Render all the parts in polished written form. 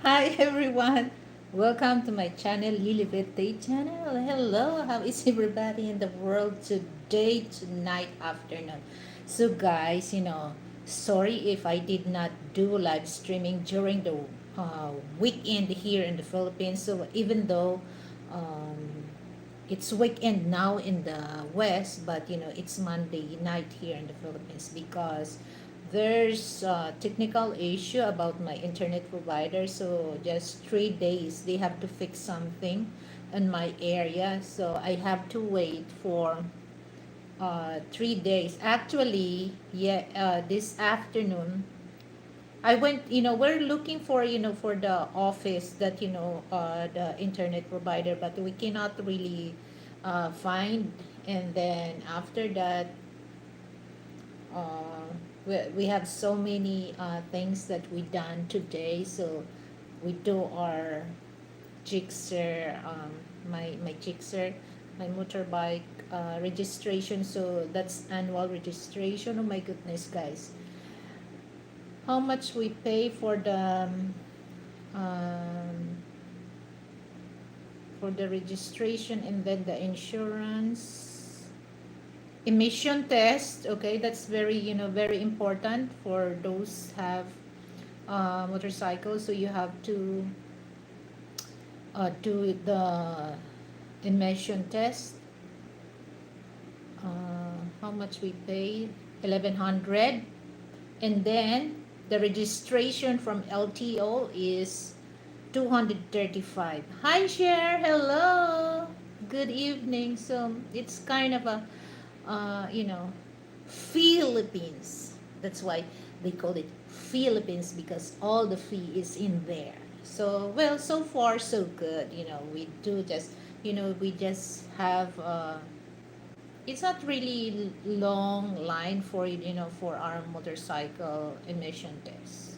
Hi everyone, welcome to my channel, Liliveth Tate channel. Hello, how is everybody in the world today, tonight, afternoon? So guys, sorry if I did not do live streaming during the weekend here in the Philippines. So even though um, it's weekend now in the West, but it's Monday night here in the Philippines because there's a technical issue about my internet provider. So just 3 days they have to fix something in my area. So I have to wait for 3 days. Actually, yeah, this afternoon I went, we're looking for, for the office that, the internet provider, but we cannot really find. And then after that, we have so many things that we done today. So we do our jigsaw, my jigsaw, my motorbike registration. So that's annual registration. Oh my goodness, guys. How much we pay um, for the registration and then the insurance emission test. Okay, that's very very important for those have motorcycles. So you have to do the emission test. How much we pay? 1100. And then the registration from LTO is 235. Hi, Cher. Hello. Good evening. So it's kind of a, Philippines. That's why they call it Philippines because all the fee is in there. So, well, so far, so good. We do just, we just have, it's not really long line for, for our motorcycle emission test.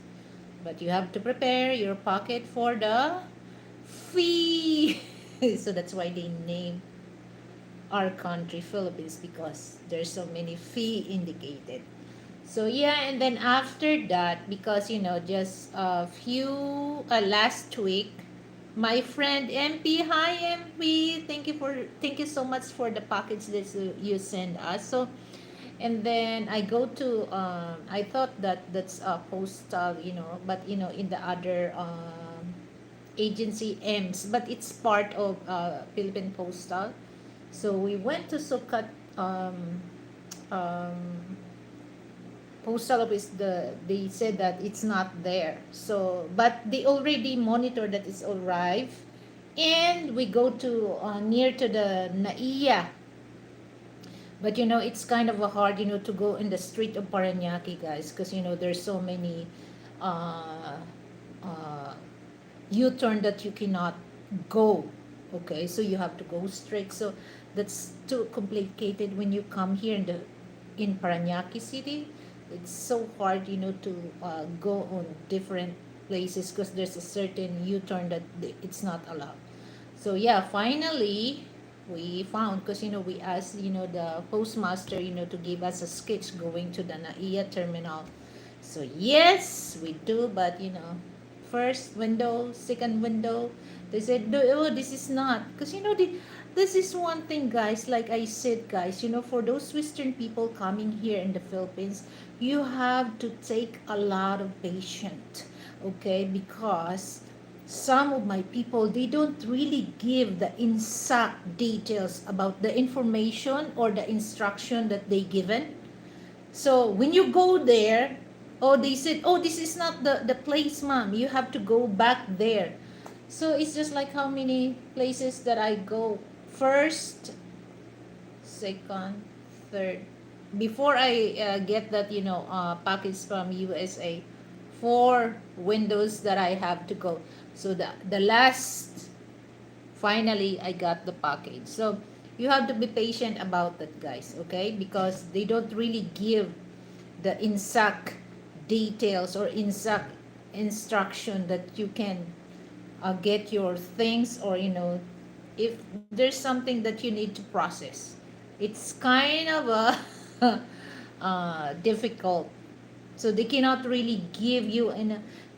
But you have to prepare your pocket for the fee. So that's why they name our country Philippines because there's so many fee indicated. So yeah, and then after that, because just a few last week, my friend MP, hi MP, thank you so much for the package that you send us. So and then I go to I thought that that's a postal, but in the other agency EMS, but it's part of Philippine Postal. So we went to Sukat um, postal office. They said that it's not there. So but they already monitor that it's arrived, and we go to near to the Naiya. But it's kind of a hard, to go in the street of Paranaque, guys, because there's so many uh, uh, U-turn that you cannot go. Okay, so you have to go straight. So that's too complicated when you come here in Paranaque City. It's so hard, to go on different places because there's a certain U-turn that it's not allowed. So yeah, finally we found because we asked the postmaster to give us a sketch going to the Naiya terminal. So yes, we do, but first window, second window, They said, "No, oh, this is not." Because, this is one thing, guys. Like I said, guys, for those Western people coming here in the Philippines, you have to take a lot of patience, okay? Because some of my people, they don't really give the exact details about the information or the instruction that they given. So when you go there, oh, they said, "Oh, this is not the place, mom. You have to go back there." So it's just like how many places that I go. First, second, third. Before I get that, package from USA, four windows that I have to go. So the last, finally, I got the package. So you have to be patient about that, guys, okay? Because they don't really give the exact details or exact instruction that you can get your things, or if there's something that you need to process, it's kind of a difficult. So they cannot really give you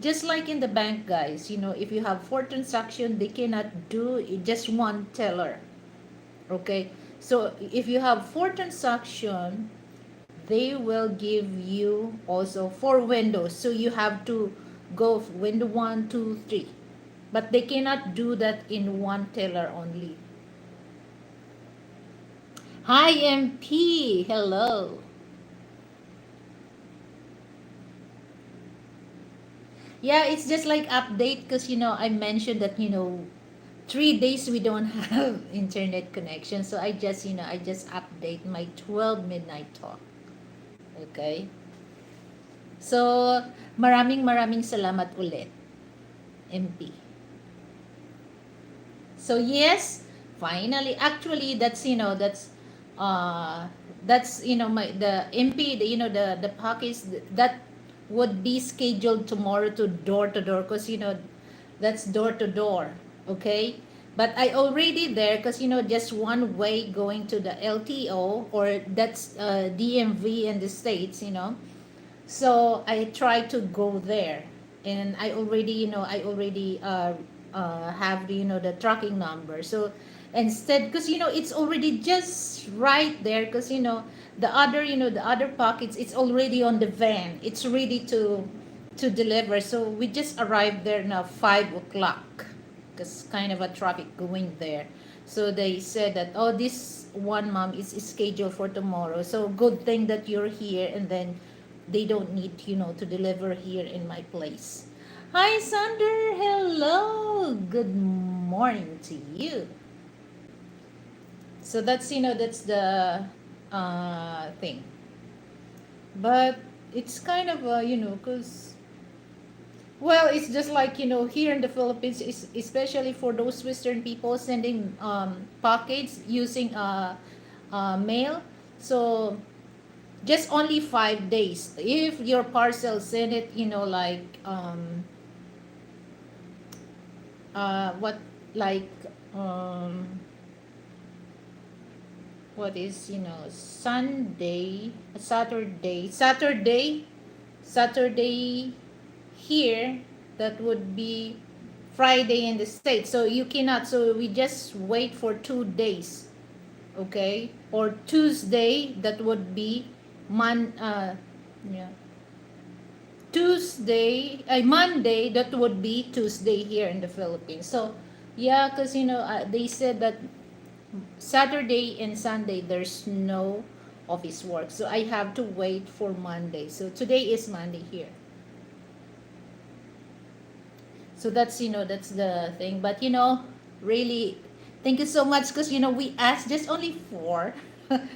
just like in the bank, guys, if you have four transaction, they cannot do just one teller, okay? So if you have four transaction, they will give you also four windows, so you have to go window one, two, three, but they cannot do that in one teller only. Hi, MP. Hello. Yeah, it's just like update because I mentioned that 3 days we don't have internet connection, so I just update my 12 midnight talk. Okay. So maraming maraming salamat ulit, MP. So yes, finally, actually, uh, my the MP, the package that would be scheduled tomorrow to door, because that's door to door, okay. But I already there because just one way going to the LTO, or that's DMV in the States, so I try to go there, and I already have the tracking number. So instead, because it's already just right there, because the other pockets, it's already on the van. It's ready to deliver. So we just arrived there now 5 o'clock, because kind of a traffic going there. So they said that, oh, this one, mom, is scheduled for tomorrow. So good thing that you're here, and then they don't need to deliver here in my place. Hi, Sander. Hello. Good morning to you. So that's the thing. But it's kind of because, well, it's just like here in the Philippines, especially for those Western people sending packets using mail. So just only 5 days. If your parcel send it, like what, like um what is Sunday, Saturday here, that would be Friday in the States. So you cannot, so we just wait for 2 days, okay? Or Tuesday, that would be yeah, Monday, that would be Tuesday here in the Philippines. So yeah, because they said that Saturday and Sunday there's no office work, so I have to wait for Monday. So today is Monday here. So that's the thing. But really, thank you so much, because we asked just only four,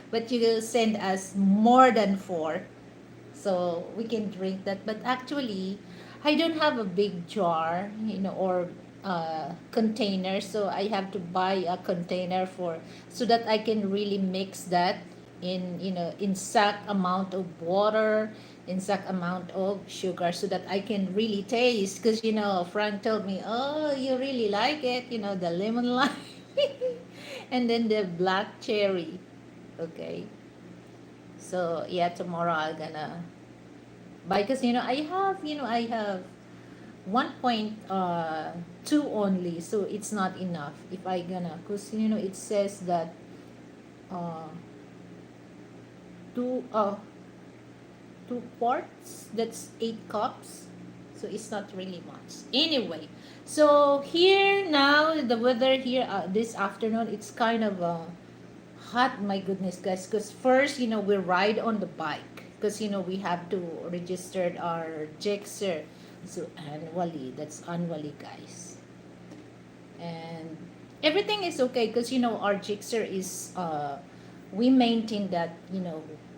but you send us more than four, so we can drink that. But actually, I don't have a big jar, or container, so I have to buy a container so that I can really mix that in exact amount of water, exact amount of sugar, so that I can really taste. Because Frank told me, oh, you really like it, the lemon lime, and then the black cherry. Okay. So yeah, tomorrow I'm gonna buy, because I have 1.2 only, so it's not enough if I gonna, because it says that uh, two uh, 2 quarts, that's 8 cups, so it's not really much anyway. So here now the weather here, this afternoon, it's kind of hot, my goodness, guys, because first we ride on the bike, because we have to register our jixer, so annually, that's annually, guys. And everything is okay, because our jixer is we maintain that,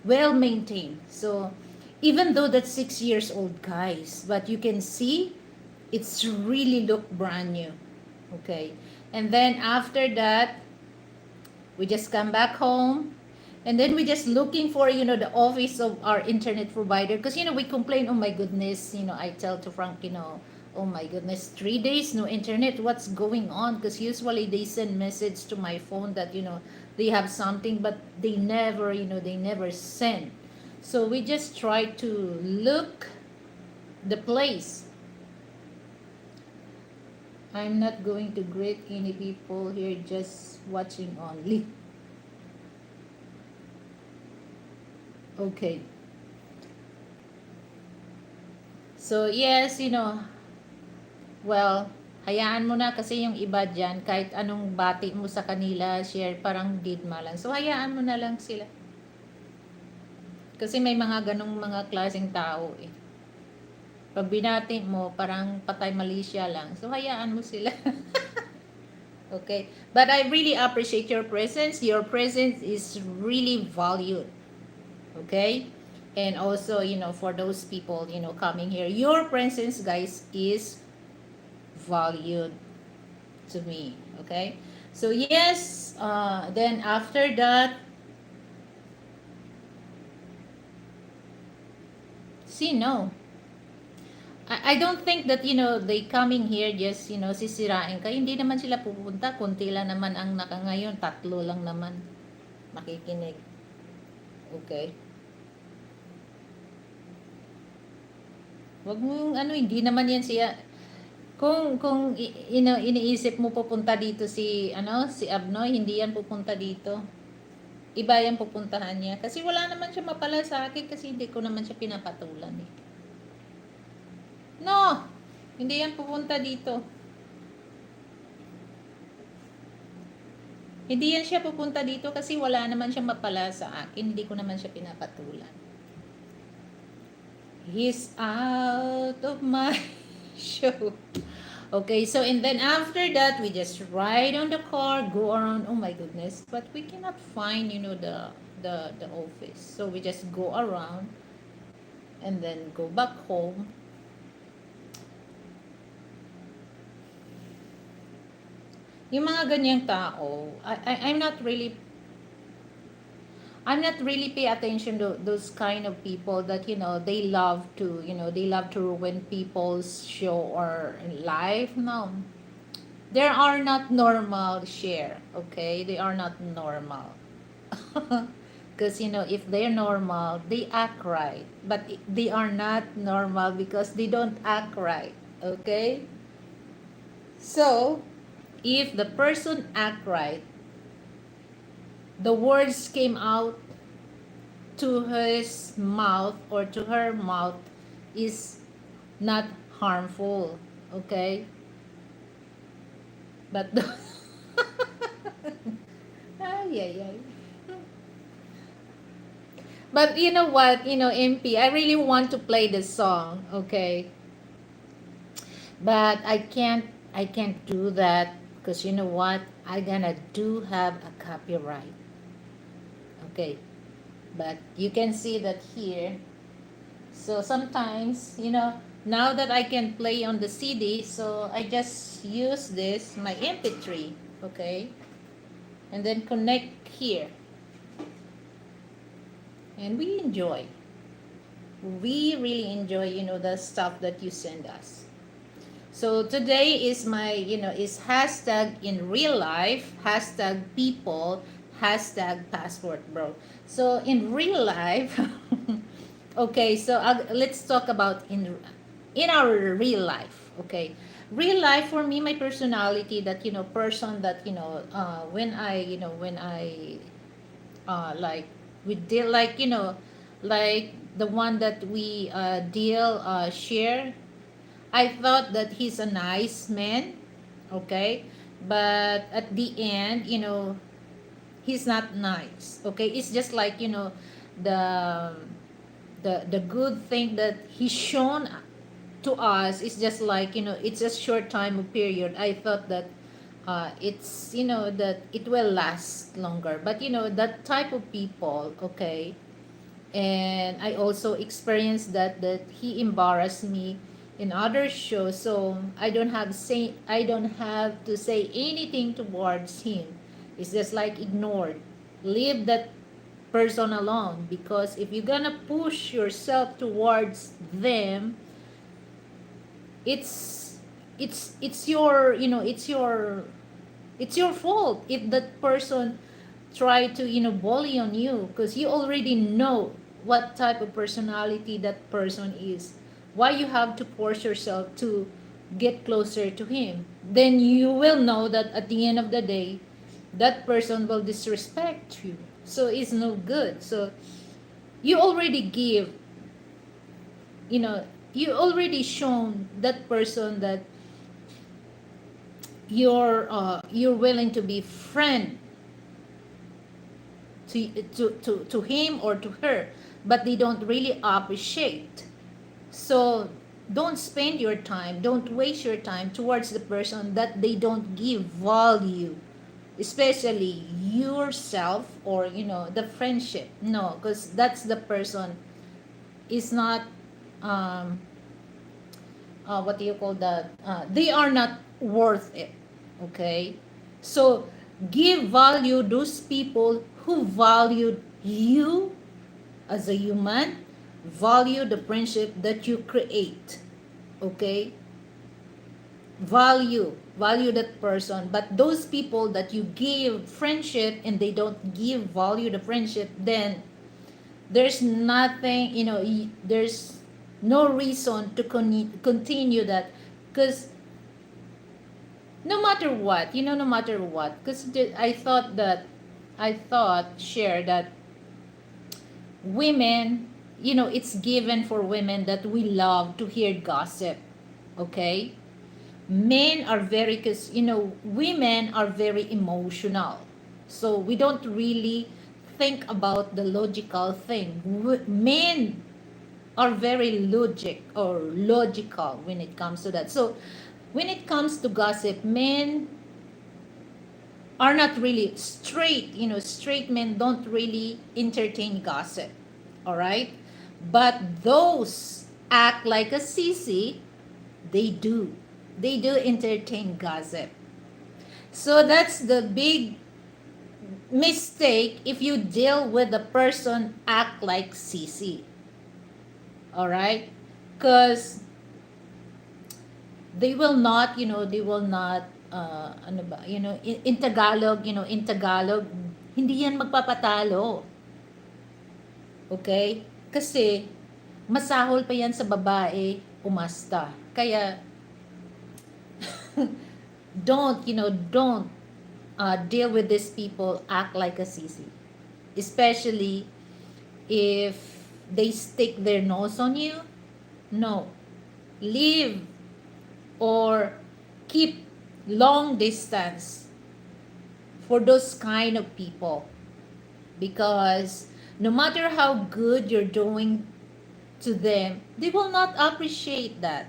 well maintained. So even though that's 6 years old, guys, but you can see it's really look brand new. Okay. And then after that, we just come back home, and then we just looking for the office of our internet provider, because we complain, oh my goodness, I tell to Frank, oh my goodness, 3 days no internet, what's going on? Because usually they send message to my phone that they have something, but they never send. So we just try to look the place. I'm not going to greet any people here, just watching only. Okay. So yes, well, hayaan mo na, kasi yung iba dyan, kahit anong bati mo sa kanila, share, parang didma lang. So hayaan mo na lang sila. Kasi may mga ganong mga klaseng tao eh. Pag binati mo, parang patay malisya lang. So hayaan mo sila. Okay? But I really appreciate your presence. Your presence is really valued. Okay? And also, for those people, coming here, your presence, guys, is valued to me. Okay? So yes, then after that, see, no. I don't think that, they coming here just, sisirain ka. Hindi naman sila pupunta. Kunti lang naman ang ngayon. 3 lang naman makikinig. Okay? Wag mo hindi naman yan siya. Kung iniisip mo pupunta dito si Abnoy, hindi yan pupunta dito. Iba yan pupuntahan niya. Kasi wala naman siya mapala sa akin, kasi hindi ko naman siya pinapatulan eh. No! Hindi yan pupunta dito. Hindi yan siya pupunta dito kasi wala naman siya mapala sa akin. Hindi ko naman siya pinapatulan. He's out of my show. Okay, so and then after that, we just ride on the car, go around. Oh my goodness, but we cannot find, the office. So we just go around and then go back home. Yung mga ganyang tao, I'm not really pay attention to those kind of people that they love to ruin people's show or life. No, they are not normal, share. Okay, they are not normal. Because if they're normal, they act right, but they are not normal because they don't act right. Okay, so if the person act right, the words came out to his mouth or to her mouth is not harmful. Okay? But ay. But you know what, MP, I really want to play the song, okay? But I can't do that, because you know what? I gonna do have a copyright. Okay. But you can see that here. So sometimes, now that I can play on the CD, so I just use this, my MP3, okay? And then connect here. And we enjoy. We really enjoy, the stuff that you send us. So today is my, is hashtag in real life, hashtag people, hashtag passport, bro. So in real life, okay, so let's talk about in our real life. Okay, real life for me, my personality, that person that when I like we deal, like like the one that we deal share, I thought that he's a nice man. Okay, but at the end, he's not nice. Okay, it's just like the the good thing that he's shown to us is just like it's a short time of period. I thought that it's that it will last longer, but that type of people. Okay, and I also experienced that he embarrassed me in other shows, so I don't have to say anything towards him. It's just like ignored, leave that person alone, because if you're gonna push yourself towards them, it's it's your it's your fault if that person try to bully on you, because you already know what type of personality that person is. Why you have to force yourself to get closer to him? Then you will know that at the end of the day, that person will disrespect you, so it's no good. So you already give, you know you already shown that person that you're willing to be friend to him or to her, but they don't really appreciate. So don't spend your time, don't waste your time towards the person that they don't give value, especially yourself or the friendship. No, because that's the person is not um what do you call that, they are not worth it. Okay, so give value those people who valued you as a human, value the friendship that you create. Okay, value that person. But those people that you give friendship and they don't give value the friendship, then there's nothing, there's no reason to continue that. Because no matter what, no matter what, because I thought share that women, it's given for women that we love to hear gossip. Okay, men are very, because women are very emotional, so we don't really think about the logical thing. Men are very logical when it comes to that. So when it comes to gossip, men are not really straight. Straight men don't really entertain gossip. All right, but those act like a sissy, they do entertain gossip. So that's the big mistake if you deal with a person act like sissy. All right, because they will not ano ba, in Tagalog, in Tagalog, hindi yan magpapatalo. Okay, kasi masahol pa yan sa babae umasta. Kaya don't deal with these people act like a sissy, especially if they stick their nose on you. No, leave or keep long distance for those kind of people, because no matter how good you're doing to them, they will not appreciate that.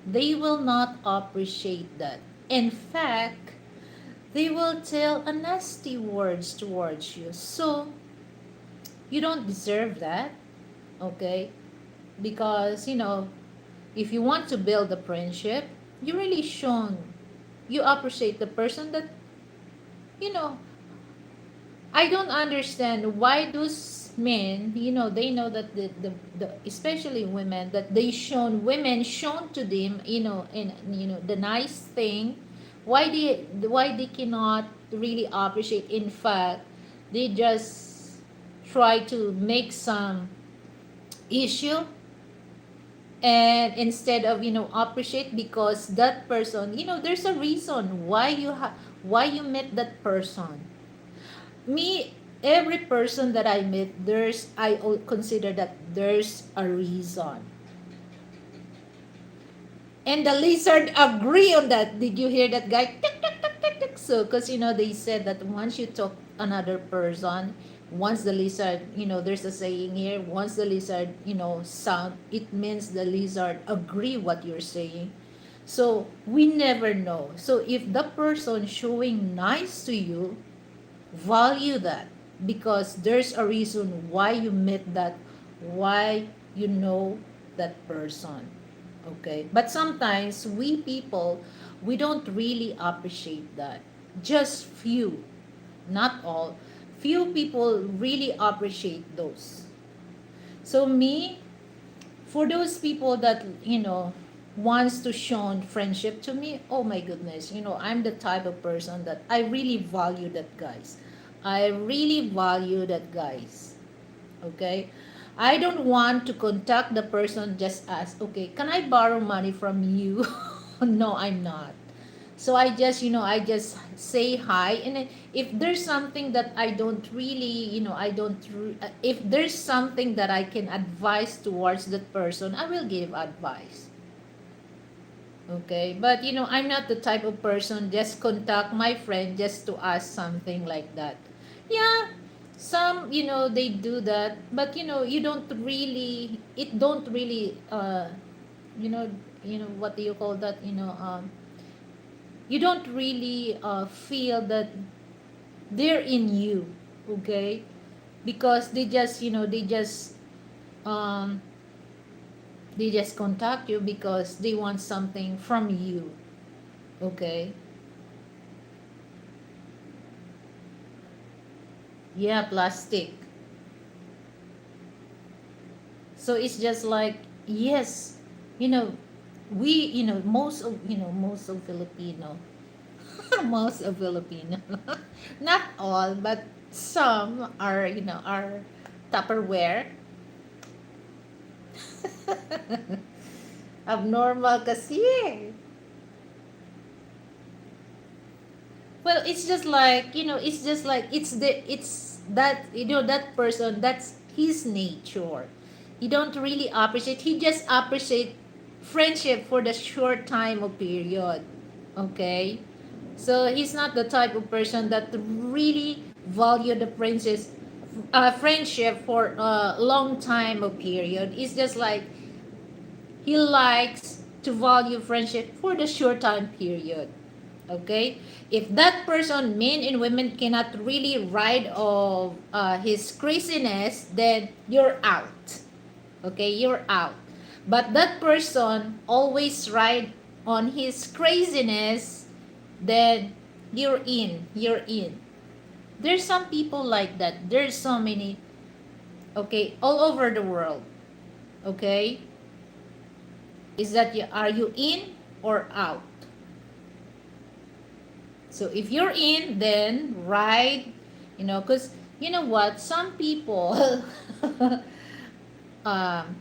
They will not appreciate that. In fact, they will tell a nasty words towards you. So you don't deserve that. Okay, because if you want to build a friendship, you really shown you appreciate the person that you know I don't understand why those men, they know that the especially women, that women shown to them, in the nice thing. Why they cannot really appreciate? In fact, they just try to make some issue And instead of appreciate, because that person, there's a reason why why you met that person. Me, every person that I meet, consider that there's a reason. And the lizard agree on that. Did you hear that guy? Tick, tick, tick, tick, tick. So, because they said that once you talk another person, once the lizard, there's a saying here, once the lizard, sound, it means the lizard agree what you're saying. So we never know. So if the person showing nice to you, value that, because there's a reason why you met that, why you know that person. Okay, but sometimes we people, we don't really appreciate that. Just few, not all, few people really appreciate those. So me, for those people that wants to show friendship to me, oh my goodness, I'm the type of person that I really value that, guys. I really value that, guys. Okay, I don't want to contact the person just ask, okay, can I borrow money from you? No, I'm not. So I just say hi, and then if there's something that I don't really, if there's something that I can advise towards that person, I will give advice. Okay, but I'm not the type of person just contact my friend just to ask something like that. Yeah, some they do that, but you don't really, it don't really you know what do you call that, you don't really feel that they're in you. Okay, because um they just contact you because they want something from you. Okay, yeah, plastic. So it's just like, yes, you know we most of Filipino, most of Filipino, not all, but some are, are Tupperware. Abnormal kasi eh. Well, it's just like, it's just like, it's that, that person, that's his nature. He don't really appreciate, he just appreciate friendship for the short time of period. Okay? So he's not the type of person that really value the friendship for a long time of period. It's just like he likes to value friendship for the short time period. Okay, if that person, men and women, cannot really ride of his craziness, then you're out. Okay, you're out. But that person always ride on his craziness, then you're in. There's some people like that, there's so many. Okay, all over the world. Okay, is that are you in or out? So if you're in, then ride, because you know what? Some people, um,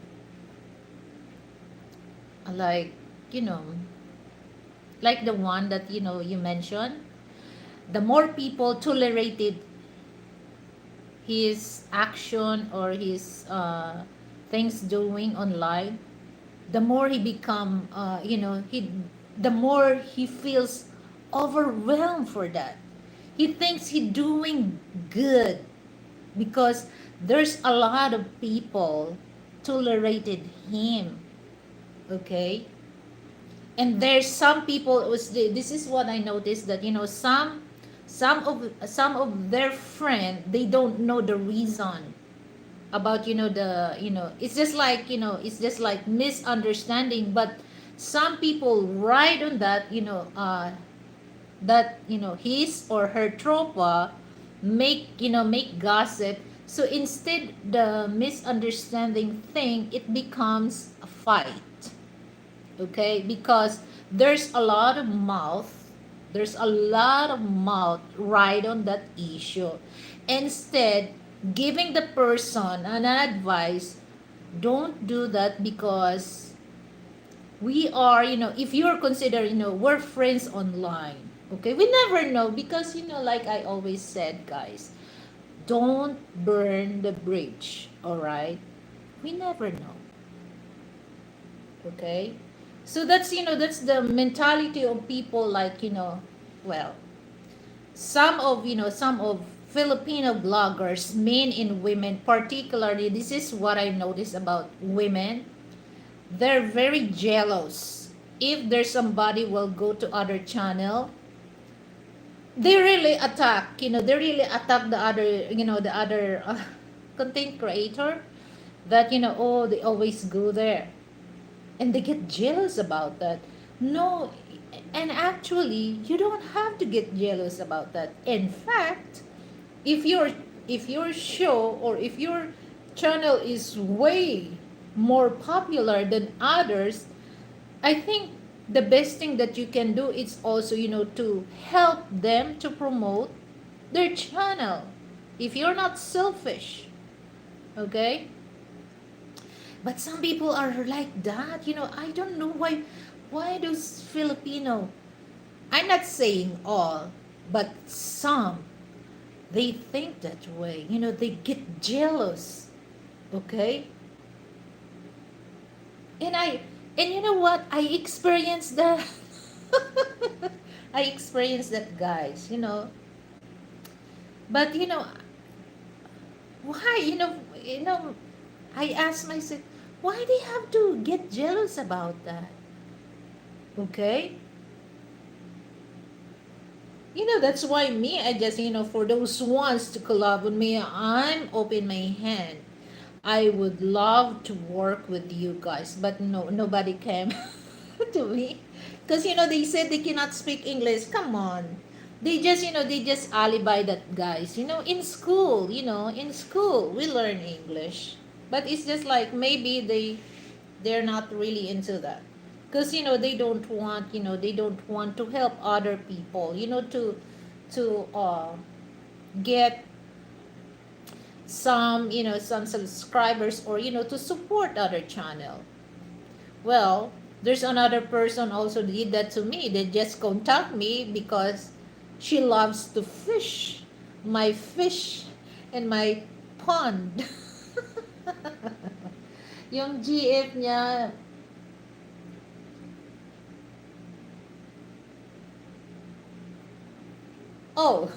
like, you know, like the one that, you mentioned, the more people tolerated his action or his things doing online, the more he become, the more he feels overwhelmed for that. He thinks he's doing good because there's a lot of people tolerated him. Okay, and there's some people this is what I noticed, that some of their friend, they don't know the reason about, it's just like, misunderstanding, but some people ride on that, that his or her tropa make gossip. So instead the misunderstanding thing, it becomes a fight. Okay, because there's a lot of mouth, right on that issue. Instead, giving the person an advice, don't do that, because We are, if you're considered, we're friends online. Okay, we never know because, like I always said, guys, don't burn the bridge, all right? We never know, okay? So that's, that's the mentality of people, like, well, some of Filipino bloggers, men and women, particularly, this is what I noticed about women. They're very jealous. If there's somebody will go to other channel, they really attack. They really attack the other content creator. That oh, they always go there, and they get jealous about that. No, and actually, you don't have to get jealous about that. In fact, if your show or if your channel is way more popular than others, I think the best thing that you can do is also, to help them to promote their channel. If you're not selfish, okay? But some people are like that. I don't know why those Filipino, I'm not saying all, but some, they think that way. They get jealous, okay? And you know what? I experienced that. I experienced that, guys. But why? I asked myself, why they have to get jealous about that? Okay? That's why me, I just, for those who wants to collab with me, I'm open my hand. I would love to work with you guys, but no, nobody came to me. Because, they said they cannot speak English. Come on. They just alibi that, guys. In school, we learn English. But it's just like maybe they're not really into that. Because, they don't want to help other people, to get some subscribers, or to support other channel. Well, there's another person also did that to me. They just contact me because she loves to fish my fish and my pond. Yung GF niya. Oh.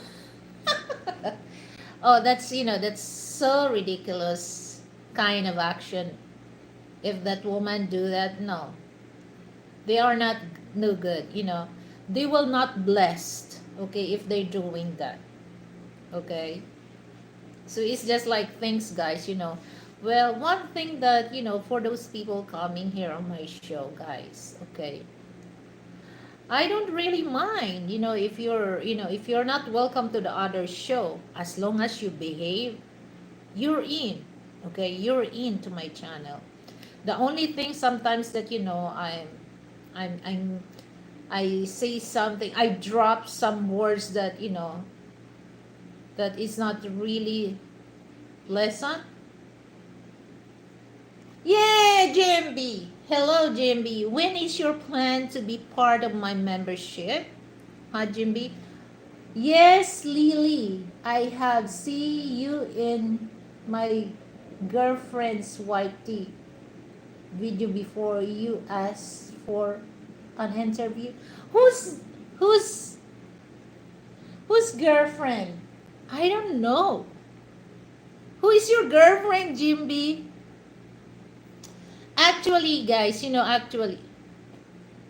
Oh, that's so ridiculous kind of action. If that woman do that, no, they are not no good. They will not blessed. Okay, if they're doing that. Okay, so it's just like things, guys. Well, one thing that for those people coming here on my show, guys. Okay, I don't really mind. If you're not welcome to the other show, as long as you behave, you're in. Okay, you're into my channel. The only thing sometimes that I'm I say something, I drop some words that that is not really pleasant. Yeah, JMB. Hello, JMB. When is your plan to be part of my membership? Huh, JMB? Yes, Lily. I have see you in my girlfriend's white tea video before you asked for an interview. Who's who's whose girlfriend? I don't know. Who is your girlfriend, Jimby? Actually, guys,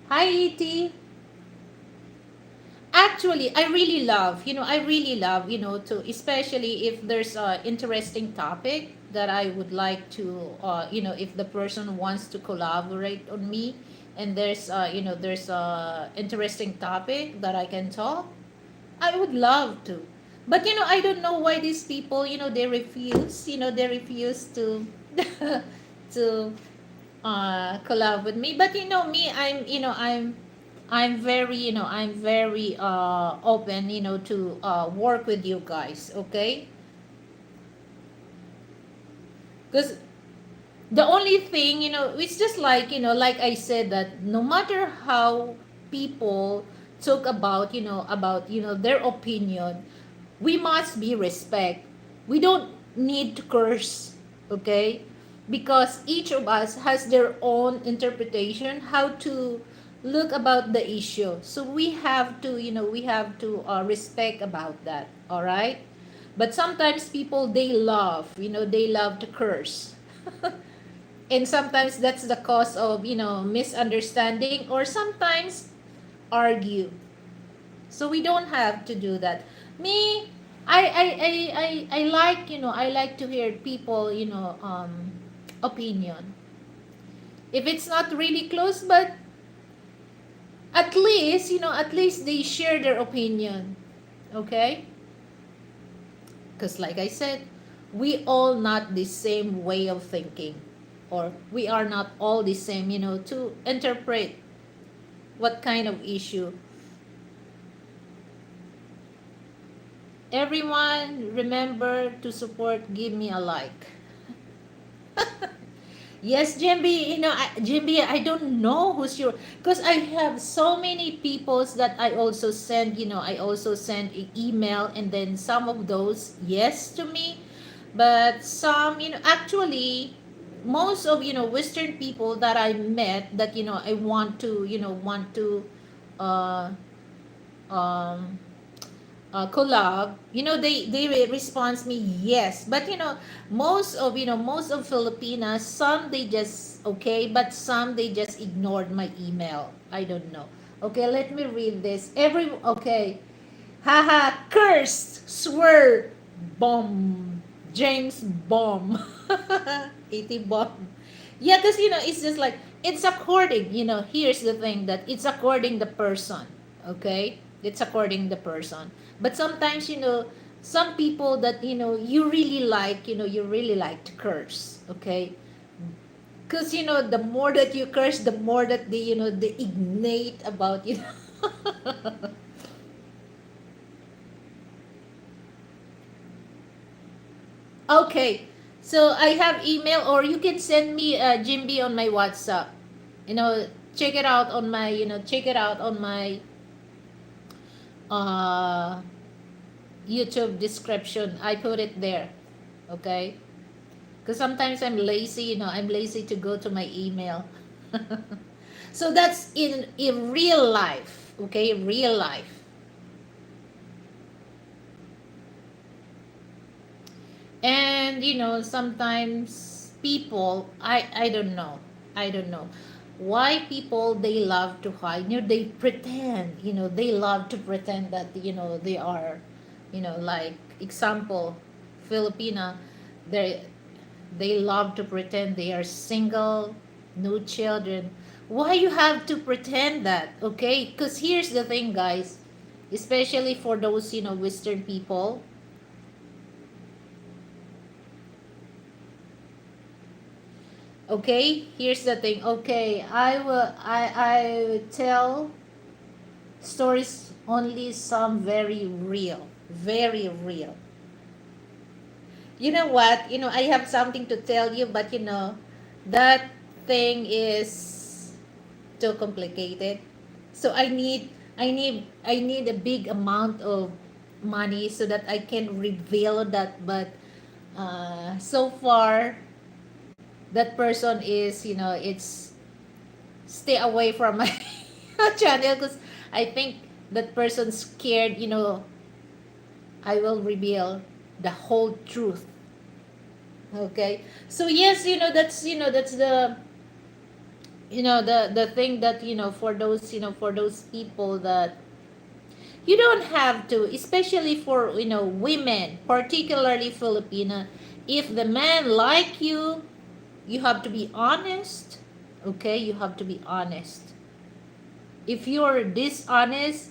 hi, E.T. Actually, I really love, to, especially if there's a interesting topic that I would like to, if the person wants to collaborate on me, and there's a interesting topic that I can talk, I would love to. But, I don't know why these people, they refuse to, to collab with me. But me, I'm very open, to work with you guys, okay? Because The only thing, it's just like, like I said, that no matter how people talk about, their opinion, we must be respect. We don't need to curse, okay? Because each of us has their own interpretation how to look about the issue. So we have to, respect about that, all right? But sometimes people, they love to curse. And sometimes that's the cause of, misunderstanding, or sometimes argue. So we don't have to do that. Me, I like, I like to hear people, opinion. If it's not really close, but at least, at least they share their opinion. Okay? Because like I said, we all not the same way of thinking, or we are not all the same, to interpret what kind of issue. Everyone, remember to support, give me a like. Yes, Jimby, Jimby, I don't know who's your, because I have so many peoples that I also send, I also send an email, and then some of those, yes to me, but some, actually, most of, Western people that I met that, I want to, uh, um, collab, they respond me yes. But most of Filipinas, some they just okay, but some they just ignored my email. I don't know. Okay, let me read this. Okay, haha, cursed, swear, bomb, James bomb, 80 bomb. Yeah, because it's just like it's according. Here's the thing, that it's according the person. Okay, it's according the person. But sometimes, some people that, you really like, you really like to curse. Okay, because the more that you curse, the more that they, they ignite about, Okay, so I have email, or you can send me, Jimby, on my WhatsApp. You know, check it out on my, uh, YouTube description. I put it there. Okay, because sometimes I'm lazy. I'm lazy to go to my email. So that's in real life. Okay, real life. And sometimes people, I don't know, I don't know why people, they love to hide, they pretend, they love to pretend that, they are, like example, Filipina, they love to pretend they are single, no children. Why you have to pretend that? Okay, because here's the thing, guys, especially for those, Western people. Okay, here's the thing. Okay, I tell stories, only some very real, very real. You know what? I have something to tell you, but that thing is too complicated. So I need a big amount of money so that I can reveal that. But so far, that person is, it's stay away from my channel, because I think that person's scared, I will reveal the whole truth. Okay, so yes, that's the, the thing that, for those people, that you don't have to, especially for, women, particularly Filipina. If the man like you have to be honest. Okay, you have to be honest. If you're dishonest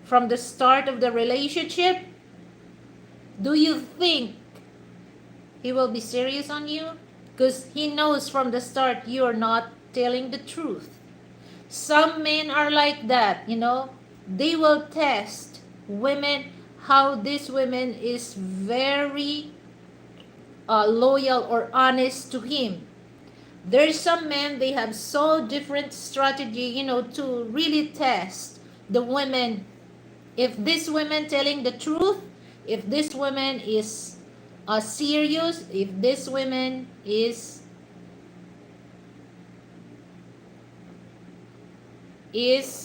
from the start of the relationship, do you think he will be serious on you? Because he knows from the start you're not telling the truth. Some men are like that, they will test women, how this woman is very loyal or honest to him. There's some men, they have so different strategy, to really test the women. If this woman telling the truth, if this woman is serious, if this woman is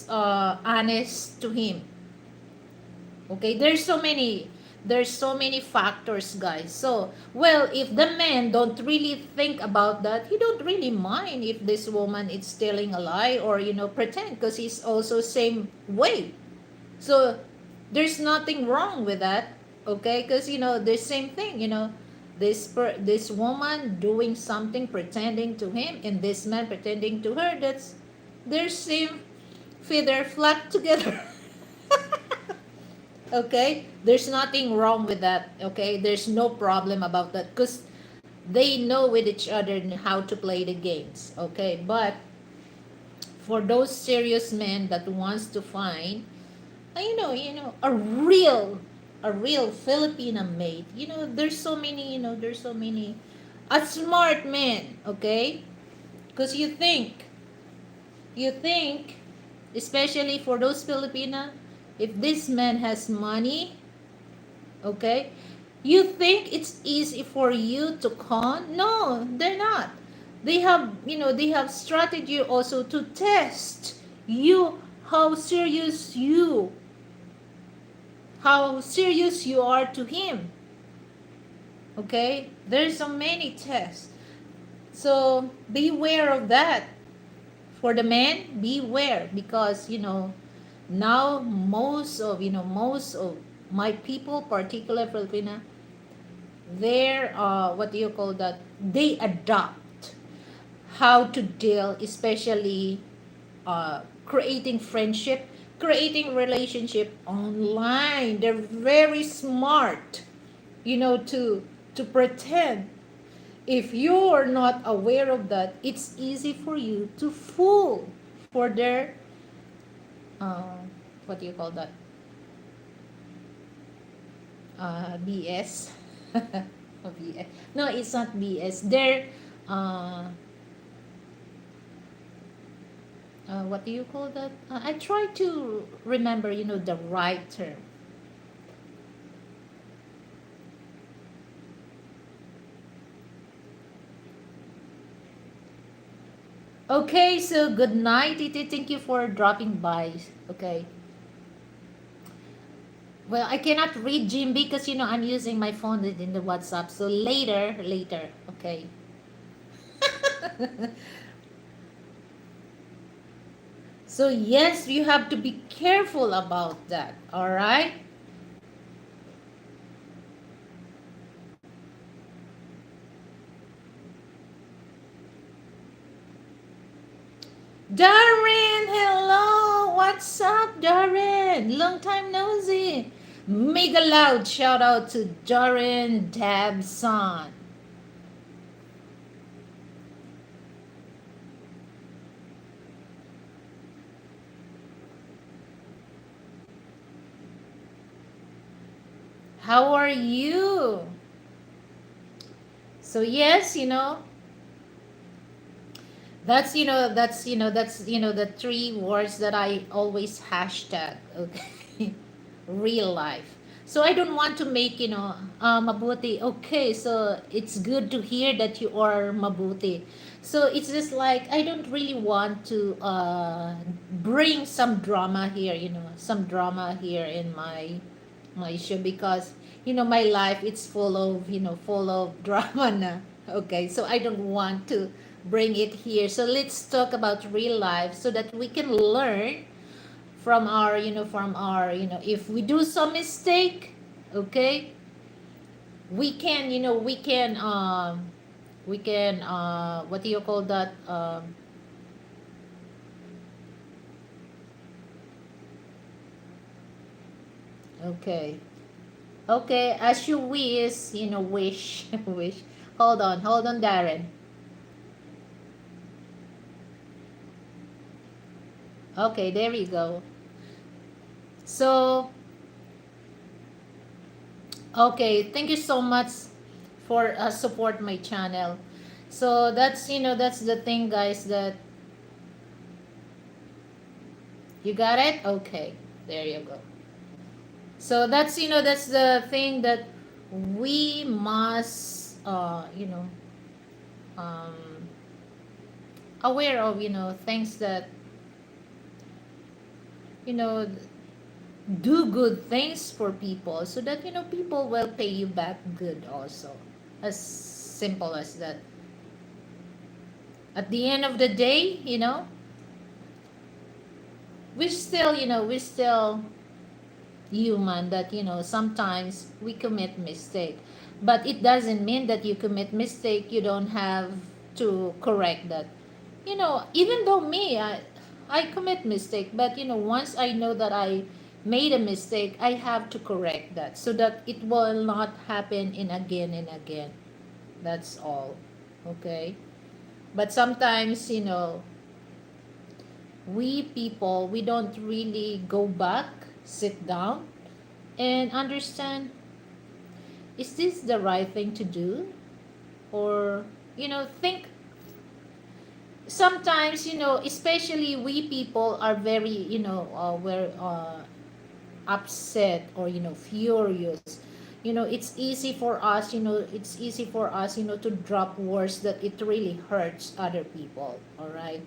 honest to him. Okay, there's so many factors, guys. So, well, if the man don't really think about that, he don't really mind if this woman is telling a lie or pretend, because he's also same way. So there's nothing wrong with that, okay? Because the same thing, this woman doing something, pretending to him, and this man pretending to her. That's their same feather flock together. Okay, there's nothing wrong with that. Okay, there's no problem about that, because they know with each other how to play the games. Okay, but for those serious men that wants to find a real Filipina mate. There's so many a smart man, okay? Because you think, especially for those Filipina, if this man has money, okay, you think it's easy for you to con? No, they're not. They have strategy also to test you, how serious you how serious you are to him. Okay, there's so many tests, so beware of that. For the men, beware, because now most of my people, particular Filipina, they're what do you call that, they adopt how to deal, especially creating friendship, creating relationship online. They're very smart, to pretend. If you're not aware of that, it's easy for you to fool for their uh, what do you call that, BS. BS. No, it's not BS. They're uh, what do you call that? I try to remember, the right term. Okay, so good night, Titi. Thank you for dropping by. Okay. Well, I cannot read Jim because I'm using my phone in the WhatsApp. So later. Okay. So yes, you have to be careful about that. All right. Darren, hello. What's up, Darren? Long time no see. Mega loud shout out to Darren Dabson. How are you? So yes, that's the three words that I always hashtag. Okay. Real life. So I don't want to make, mabuti. Okay, so it's good to hear that you are mabuti. So it's just like I don't really want to bring some drama here, some drama here in my issue, because my life, it's full of drama na. Okay, so I don't want to bring it here. So let's talk about real life so that we can learn if we do some mistake. Okay, we can what do you call that, okay. Okay, as you wish, wish, wish. Hold on, Darren. Okay, there we go. So, okay, thank you so much for support my channel. So that's, that's the thing, guys, that you got it. Okay, there you go. So that's, that's the thing that we must um aware of, things that, you know do good things for people, so that, people will pay you back good also. As simple as that. At the end of the day, we still human, that, sometimes we commit mistake. But it doesn't mean that you commit mistake, you don't have to correct that. Even though me, I commit mistake, but, once I know that I made a mistake, I have to correct that, so that it will not happen in again and again. That's all. Okay. But sometimes, we people, we don't really go back, sit down, and understand, is this the right thing to do? Or, think. Sometimes, especially we people are very, we're upset, or, furious. It's easy for us, to drop words that it really hurts other people. All right.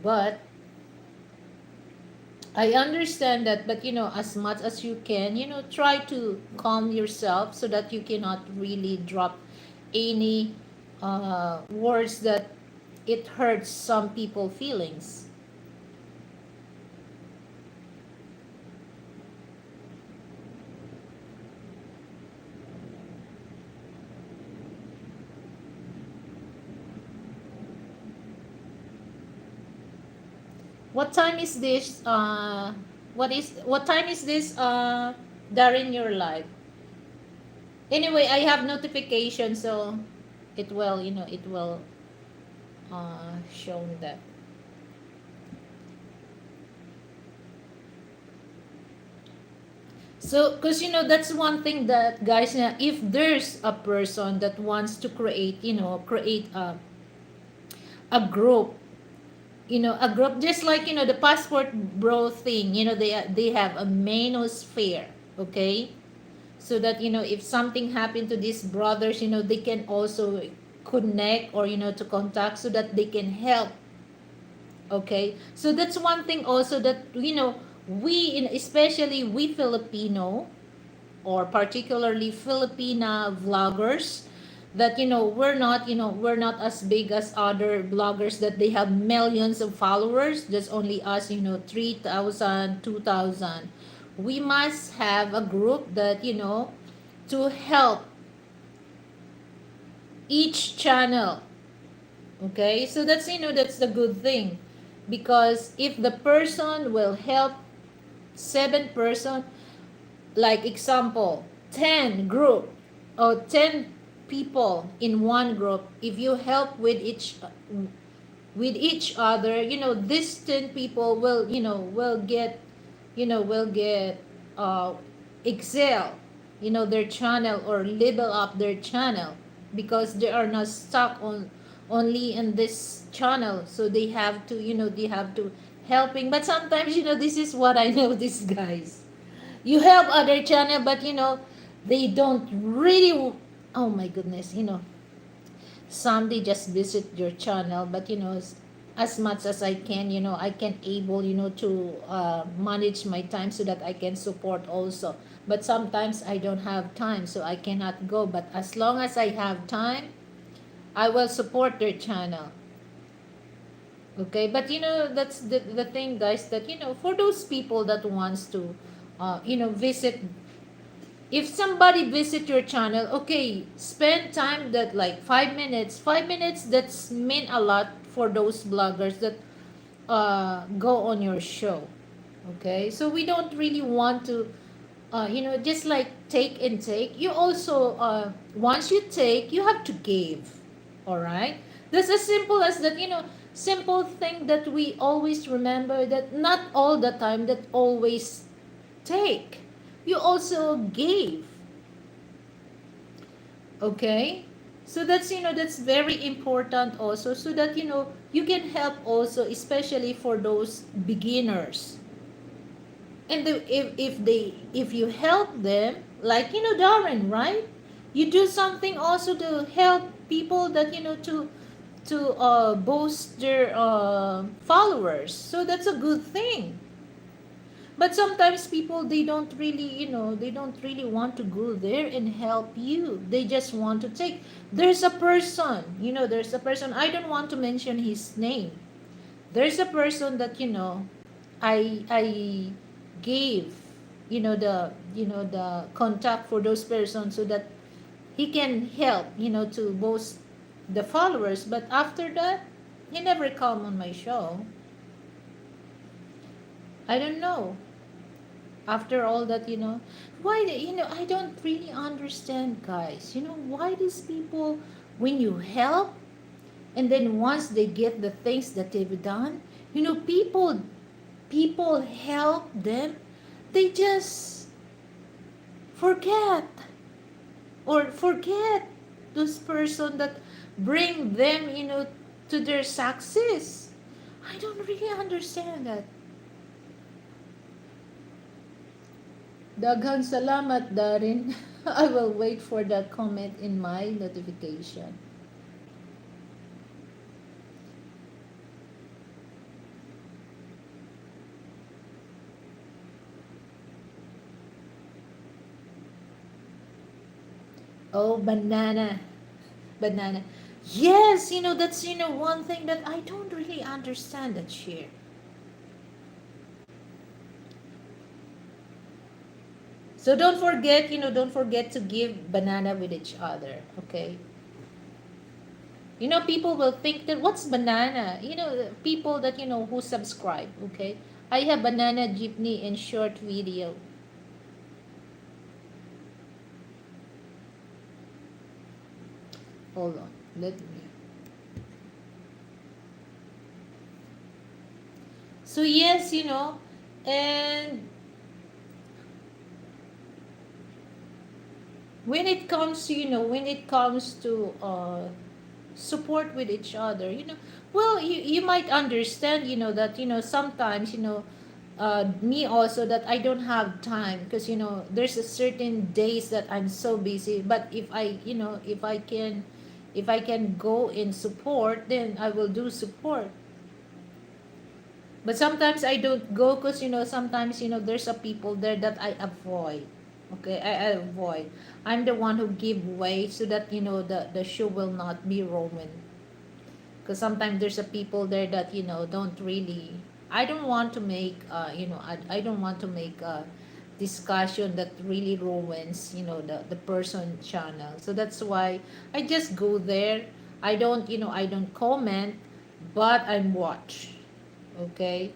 But I understand that, but, as much as you can, try to calm yourself, so that you cannot really drop any words that it hurts some people feelings. What time is this? What time is this? During your life. Anyway, I have notification, so it will show that. So, because, that's one thing that, guys, if there's a person that wants to create a group, just like, the passport bro thing, they have a manosphere. Okay. So that, if something happened to these brothers, they can also connect, or, to contact, so that they can help. Okay. So that's one thing also, that, especially we Filipino, or particularly Filipina vloggers, that, we're not as big as other bloggers, that they have millions of followers. Just only us, 3,000, 2,000. We must have a group that, to help each channel. Okay. So that's, that's the good thing, because if the person will help 7 person, like example, 10 group, or 10 people in one group, if you help with each other, these 10 people will get uh excel, their channel, or level up their channel, because they are not stuck on only in this channel. So they have to helping. But sometimes, this is what I know, these guys, you help other channel, but, they don't really, oh my goodness, some they just visit your channel. But, as much as I can, I can able, to manage my time, so that I can support also. But sometimes I don't have time, so I cannot go. But as long as I have time, I will support their channel. Okay. But, that's the thing, guys, that, for those people that wants to visit, if somebody visit your channel, okay, spend time, that like 5 minutes. 5 minutes, that's mean a lot for those bloggers that go on your show. Okay. So we don't really want to just like take and take. You also, once you take, you have to give. All right. That's as simple as that. Simple thing that we always remember, that not all the time that always take. You also gave. Okay. So that's, that's very important also, so that, you can help also, especially for those beginners. And if you help them, like, Darren, right? You do something also to help people that, to boost their followers. So that's a good thing. But sometimes people, they don't really want to go there and help you. They just want to take. There's a person, I don't want to mention his name. There's a person that, I gave, the contact for those persons so that he can help, to boost the followers. But after that, he never come on my show. I don't know. After all that, why, I don't really understand, guys. Why these people, when you help, and then once they get the things that they've done, people help them, they just forget, or forget those person that bring them, to their success. I don't really understand that. Daghang salamat, Darin. I will wait for that comment in my notification. Oh, banana. Banana. Yes, that's, one thing that I don't really understand that share. So don't forget to give banana with each other, okay? People will think that what's banana? People that, who subscribe, okay? I have banana jeepney in short video. Hold on, let me. So yes, and when it comes to support with each other, well, you might understand, that, sometimes, me also, that I don't have time, because, there's a certain days that I'm so busy. But if I can go in support, then I will do support. But sometimes I don't go, because, sometimes, there's a people there that I avoid. Okay, I avoid. I'm the one who give way, so that, the show will not be ruined. Because sometimes there's a people there that, don't really. I don't want to make, I don't want to make a discussion that really ruins, the person channel. So that's why I just go there. I don't comment, but I watch. Okay.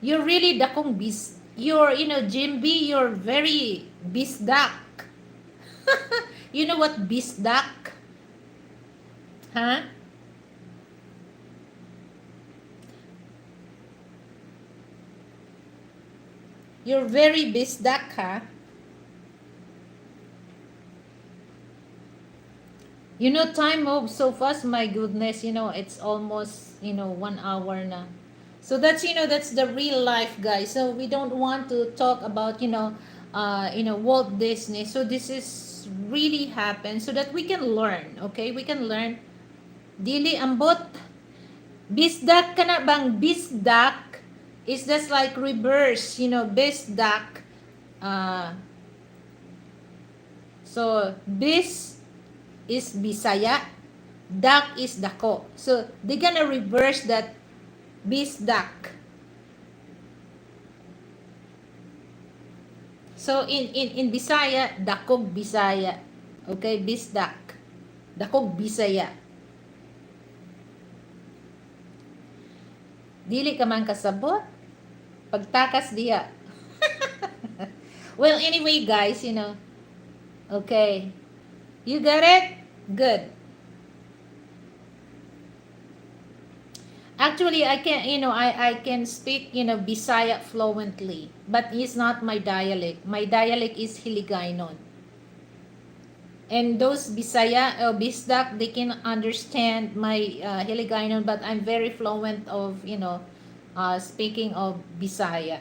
You're really dakong bis. Jimby, you're very bisdak. You know what bisdak? Huh? You're very bisdak, huh? Time moves so fast, my goodness. It's almost, 1 hour na. So that's the real life, guys. So we don't want to talk about, Walt Disney. So this is really happened so that we can learn, okay? We can learn. Dili ambot. Bisdak ka na bang? Bisdak is just like reverse, bisdak. Uh, so bis is Bisaya, dak is dako. So they're gonna reverse that bisdak. So in Bisaya, dakog Bisaya. Okay, bisdak. Dakog Bisaya. Dili ka man kasabot, pagtakas diha. Well, anyway, guys, okay. You got it? Good. Actually, I can, I can speak, Bisaya fluently, but it's not my dialect. My dialect is Hiligaynon. And those Bisaya or Bisdak, they can understand my Hiligaynon, but I'm very fluent of, speaking of Bisaya.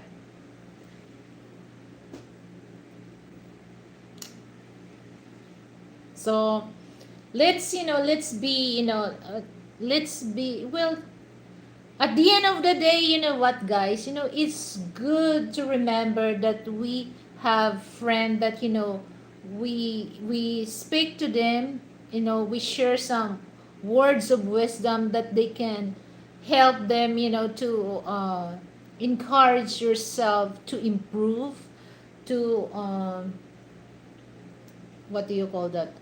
So let's be, let's be, well, at the end of the day, you know what, guys, it's good to remember that we have friends that, we speak to them, we share some words of wisdom that they can help them, to encourage yourself to improve, to what do you call that?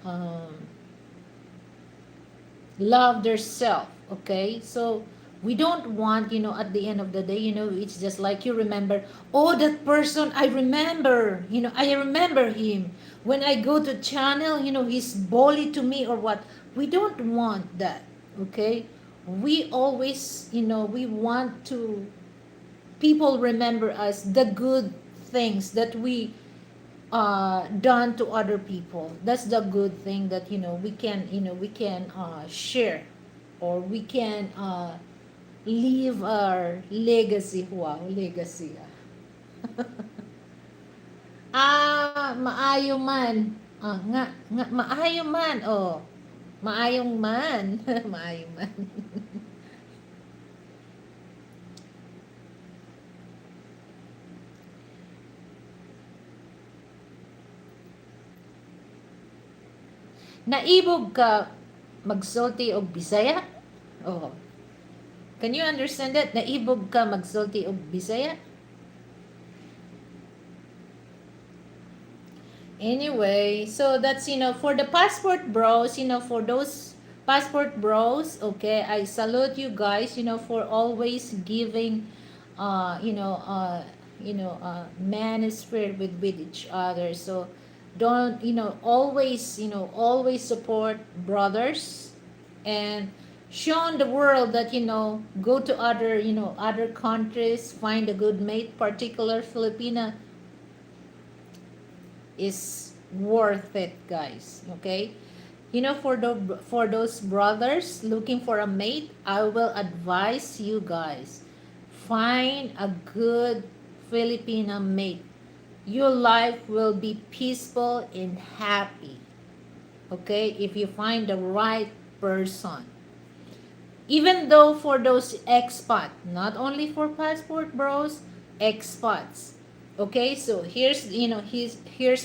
Love their self. Okay, so we don't want, at the end of the day, it's just like you remember, oh, that person, I remember, I remember him when I go to channel, he's bully to me or what. We don't want that. Okay, we always, we want to people remember us the good things that we done to other people. That's the good thing that, we can share, or we can leave our legacy. Wow, legacy. Maayo man. Maayo man. Oh, maayong man. Maayong man. Naibog ka magsulti og Bisaya? Oh. Can you understand that? Naibog ka magsulti og Bisaya? Anyway, so that's, for the passport bros, for those passport bros, okay, I salute you guys, for always giving, man and spirit with each other. So don't, always, always support brothers, and show the world that, go to other, other countries, find a good mate, particular Filipina is worth it, guys. Okay, for those brothers looking for a mate, I will advise you guys, find a good Filipina mate. Your life will be peaceful and happy. Okay, if you find the right person. Even though for those expat, not only for passport bros, expats. Okay, so here's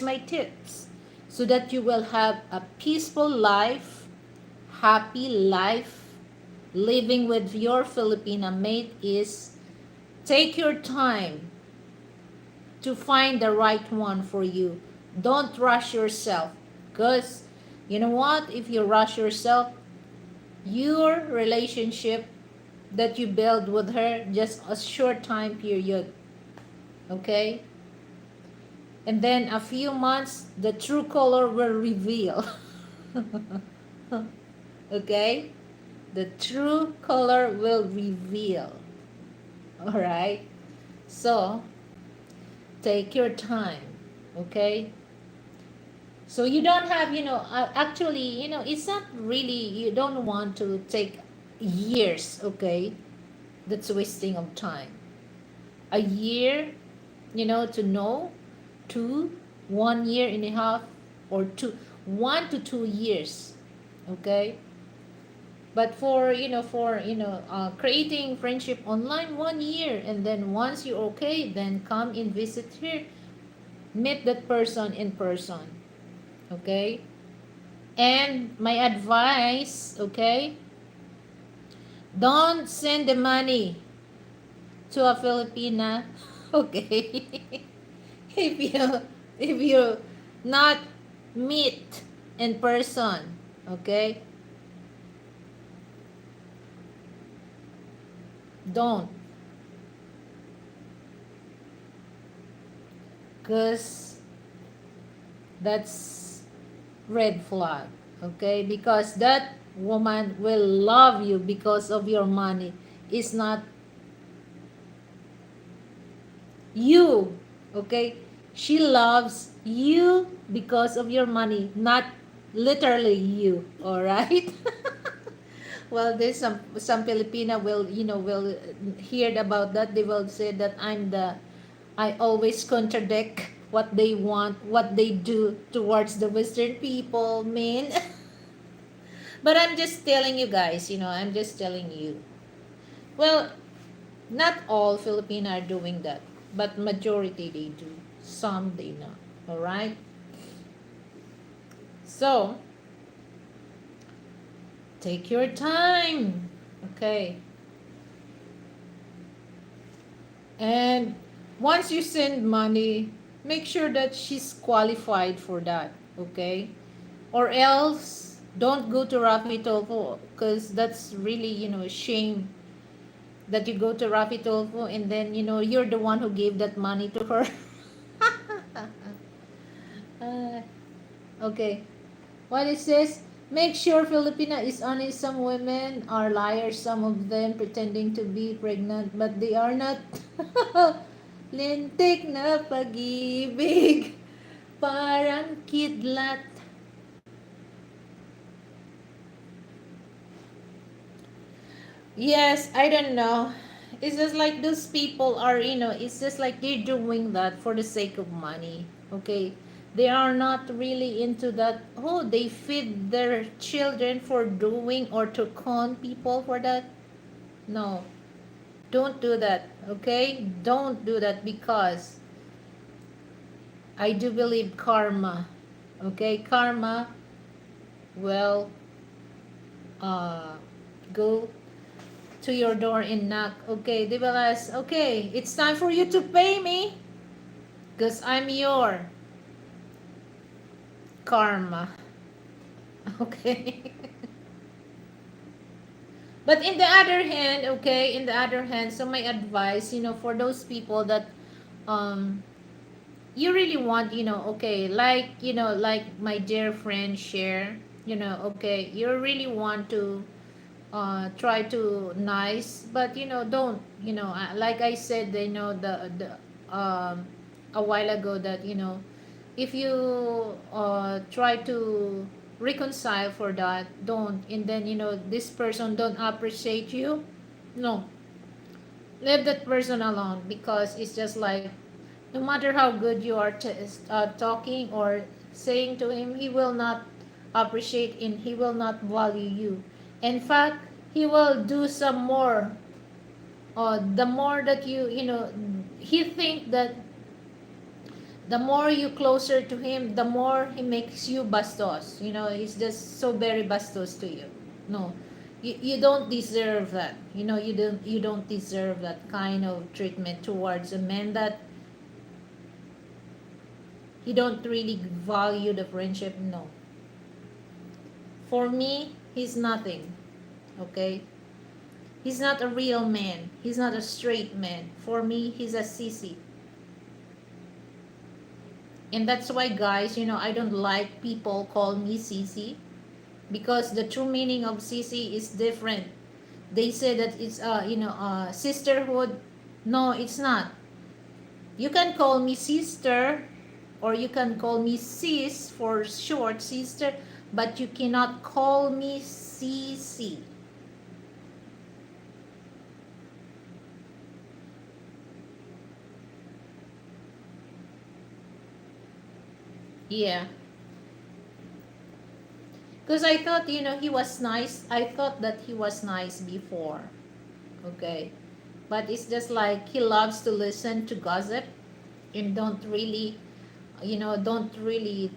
my tips, so that you will have a peaceful life, happy life. Living with your Filipina mate is, take your time to find the right one for you. Don't rush yourself, because you know what? If you rush yourself, your relationship that you build with her, just a short time period, okay, and then a few months the true color will reveal. Okay, the true color will reveal. All right, so take your time. Okay, so you don't have, actually, it's not really, you don't want to take years. Okay, that's wasting of time. A year, to know, 1 year and a half, or 1 to 2 years. Okay, but for, creating friendship online, 1 year, and then once you're okay, then come and visit here, meet that person in person. Okay, and my advice, okay, don't send the money to a Filipina. Okay, if you not meet in person. Okay, don't, because that's red flag. Okay, because that woman will love you because of your money. is not you, okay? She loves you because of your money, not literally you, all right? Well, there's some Filipina will, will hear about that. They will say that I always contradict what they want, what they do towards the Western people, mean. But I'm just telling you guys, I'm just telling you. Well, not all Filipino are doing that, but majority they do. Some they not. All right. So take your time. Okay. And once you send money, make sure that she's qualified for that. Okay. Or else don't go to Rafi Tolfo because that's really, a shame that you go to Rafi Tolfo and then, you're the one who gave that money to her. uh, okay. What it says, make sure Filipina is honest. Some women are liars, some of them pretending to be pregnant, but they are not. Lintik na pag-ibig, parang kidlat. Yes, I don't know. It's just like those people are, it's just like they're doing that for the sake of money. Okay. They are not really into that. Oh, they feed their children for doing or to con people for that. No, don't do that. Okay. Don't do that because I do believe karma. Okay. Karma will uh, go to your door and knock. Okay, they will ask, okay, it's time for you to pay me because I'm your karma. Okay. But in the other hand, okay, in the other hand, so my advice, for those people that um you really want, okay, like, like my dear friend share, okay, you really want to try to nice, but don't, like I said, the a while ago that if you try to reconcile for that, don't, and then this person don't appreciate you, no, leave that person alone because it's just like no matter how good you are talking or saying to him, he will not appreciate and he will not value you. In fact, he will do some more. The more that he think that the more you closer to him, the more he makes you bastos. He's just so very bastos to you. No, you don't deserve that. You don't deserve that kind of treatment towards a man that he don't really value the friendship. No, for me, he's nothing. Okay, he's not a real man. He's not a straight man. For me, he's a sissy. And that's why, guys, I don't like people call me sissy because the true meaning of sissy is different. They say that it's sisterhood. No, it's not. You can call me sister or you can call me sis for short, sister, but you cannot call me sissy. Yeah. Because I thought, he was nice. I thought that he was nice before. Okay. But it's just like he loves to listen to gossip and don't really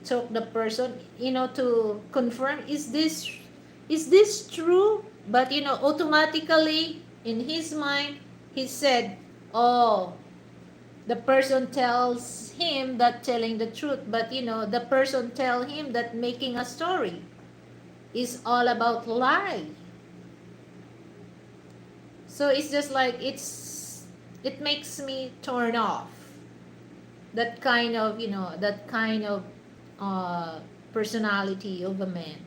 talk the person, to confirm, is this true? But, automatically in his mind, he said, oh, the person tells him that telling the truth, but, the person tell him that making a story is all about lie. So it's just like it makes me turn off that kind of uh, personality of a man.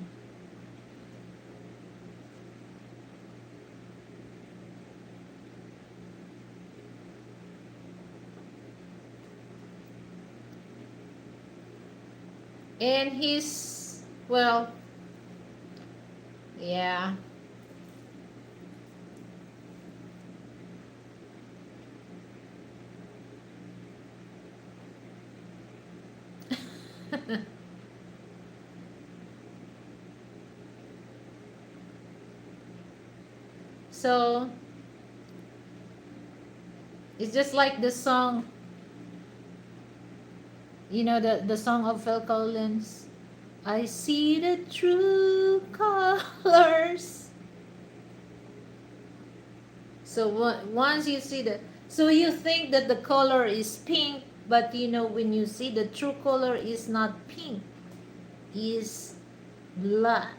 And he's, well, yeah. So it's just like the song, the song of Phil Collins. I see the true colors. So once you see so you think that the color is pink, but when you see the true color is not pink, is black.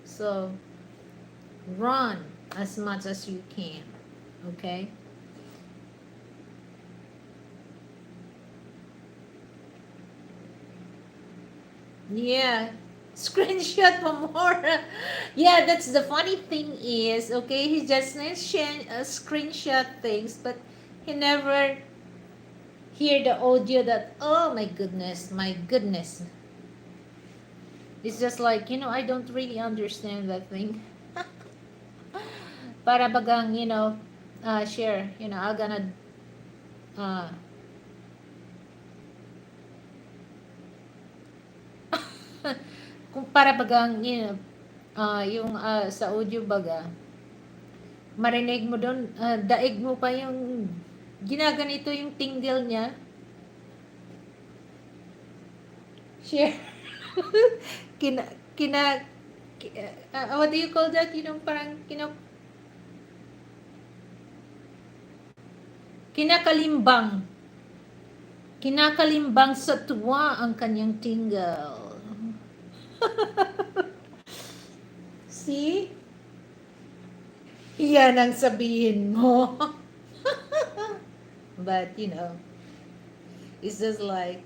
So run as much as you can. Okay? Yeah. Screenshot for more. Yeah, that's the funny thing is, okay, he just mentioned screenshot things, but he never hear the audio that, oh my goodness. It's just like, I don't really understand that thing. Para bagang, share, I'm gonna, uh, kung para bagang, yung sa audio baga, marinig mo doon, daig mo pa yung, ginaganito yung tingle niya. Share. kina, kina, what do you call that? Parang, kinakalimbang. Kinakalimbang sa tuwa ang kanyang tingle. See? Yan ang sabihin mo. But, it's just like,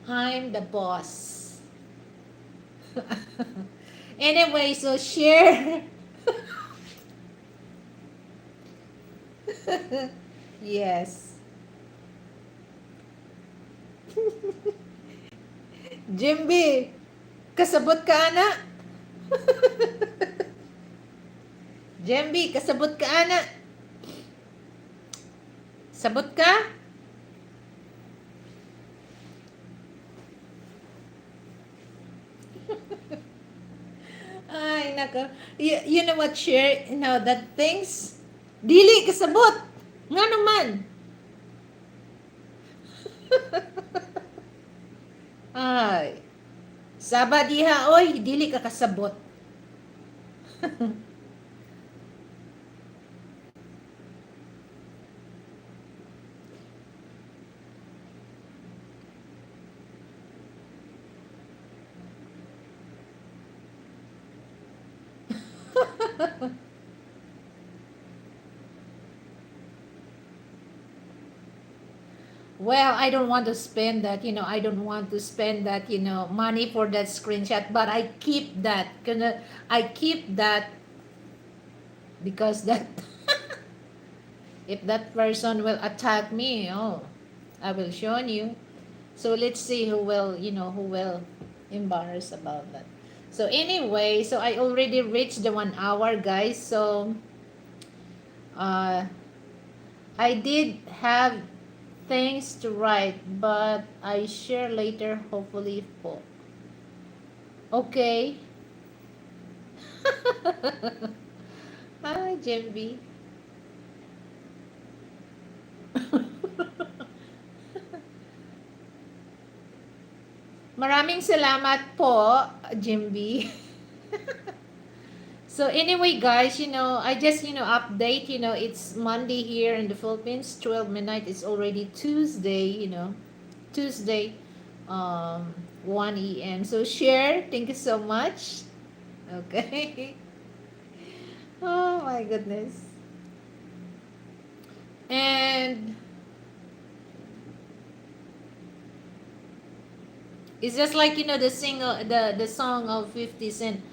I'm the boss. Anyway, so share. Yes. Jimby, kasabot ka ana. Jimby, kasabot ka ana. Sabot ka? Ay, nako. You know what, share? That things, dili kasabot. Nga naman. Ay. Saba diha, oy, dili ka kasabot. Well, I don't want to spend that, I don't want to spend that, money for that screenshot, but I keep that. I keep that because that if that person will attack me, oh, I will show you. So let's see who will embarrass about that. So anyway, so I already reached the 1 hour, guys. So I did have things to write, but I share later, hopefully po. Okay. Hi, Jemby. Maraming salamat po, Jimby. So anyway, guys, I just, update, it's Monday here in the Philippines, 12 midnight. It's already Tuesday, Tuesday, 1 a.m. So share, thank you so much. Okay. Oh my goodness. And it's just like, the song of 50 Cent.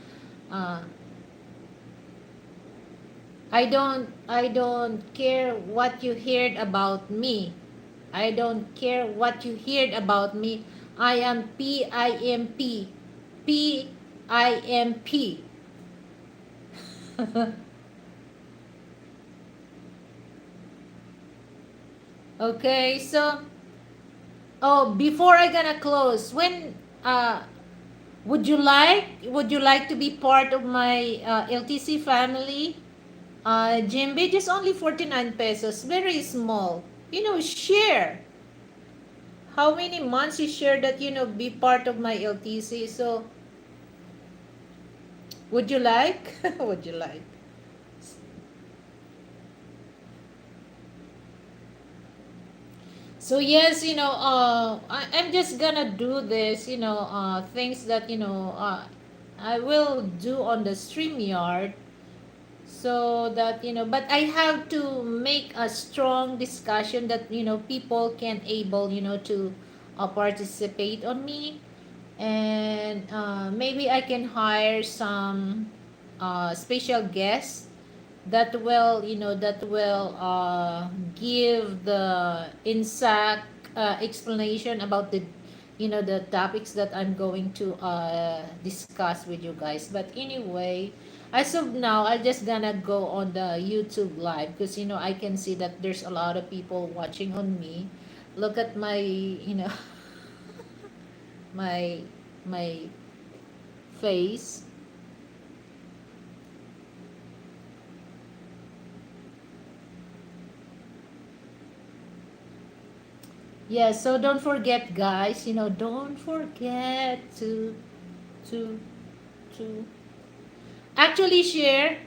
I don't care what you heard about me. I don't care what you heard about me. I am PIMP. PIMP. Okay, so oh, before I gonna close, when would you like to be part of my LTC family? Jimbe, just only 49 pesos, very small. Share. How many months you share that, be part of my LTC? So, would you like? Would you like? So yes, I'm just gonna do this, things that, I will do on the StreamYard, so that, but I have to make a strong discussion that, people can able, to participate on me. And maybe I can hire some special guests that will give the exact explanation about the topics that I'm going to discuss with you guys. But anyway, as of now, I'm just gonna go on the YouTube live, because I can see that there's a lot of people watching on me. Look at my my my face. Yeah, so don't forget, guys, don't forget to to actually share.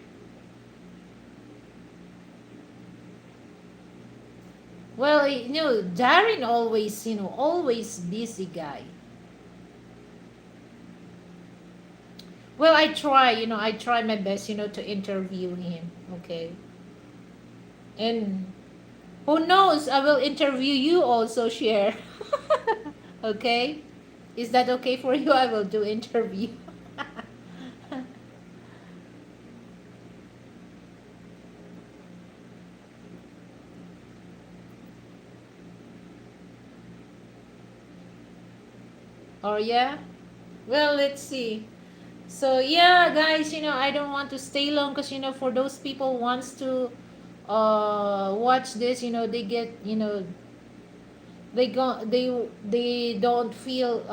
Well, Darren always, always busy guy. Well, I try my best, to interview him, okay? And who knows, I will interview you also, share. Okay? Is that okay for you? I will do interview. Or yeah? Well, let's see. So yeah, guys, I don't want to stay long, because for those people wants to watch this, they get, they don't feel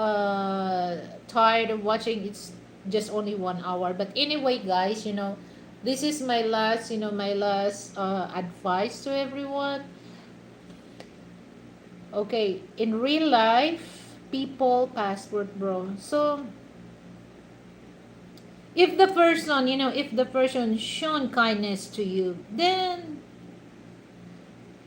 tired of watching. It's just only 1 hour. But anyway, guys, this is my last advice to everyone. Okay, in real life, people passport, bro. So if the person shown kindness to you, then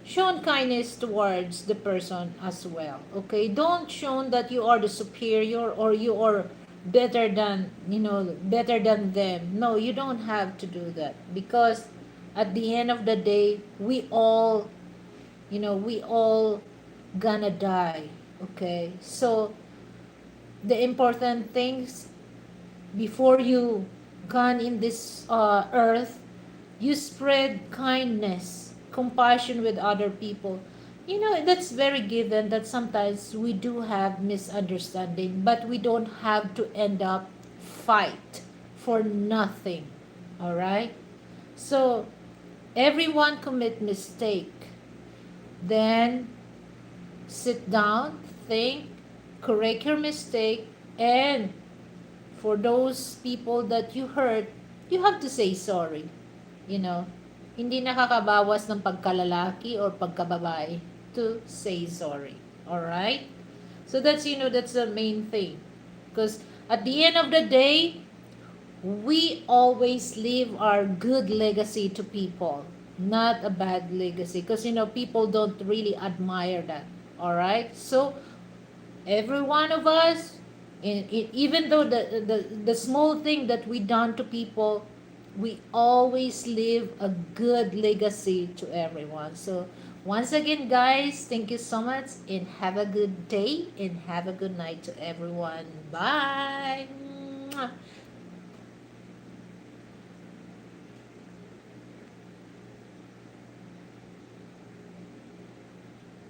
shown kindness towards the person as well. Okay, don't show that you are the superior, or you are better than them. No, you don't have to do that, because at the end of the day, we all gonna die. Okay, so the important things, before you gone in this earth, you spread kindness, compassion with other people. That's very given that sometimes we do have misunderstanding, but we don't have to end up fight for nothing. All right? So, everyone commit mistake. Then sit down, think, correct your mistake, and for those people that you hurt, you have to say sorry. You know, hindi nakakabawas ng pagkalalaki or pagkababae to say sorry. All right? So that's the main thing. Because at the end of the day, we always leave our good legacy to people, not a bad legacy. Because people don't really admire that. All right? So every one of us, even though the small thing that we done to people, we always leave a good legacy to everyone. So once again, guys, thank you so much, and have a good day, and have a good night to everyone. Bye. Mwah.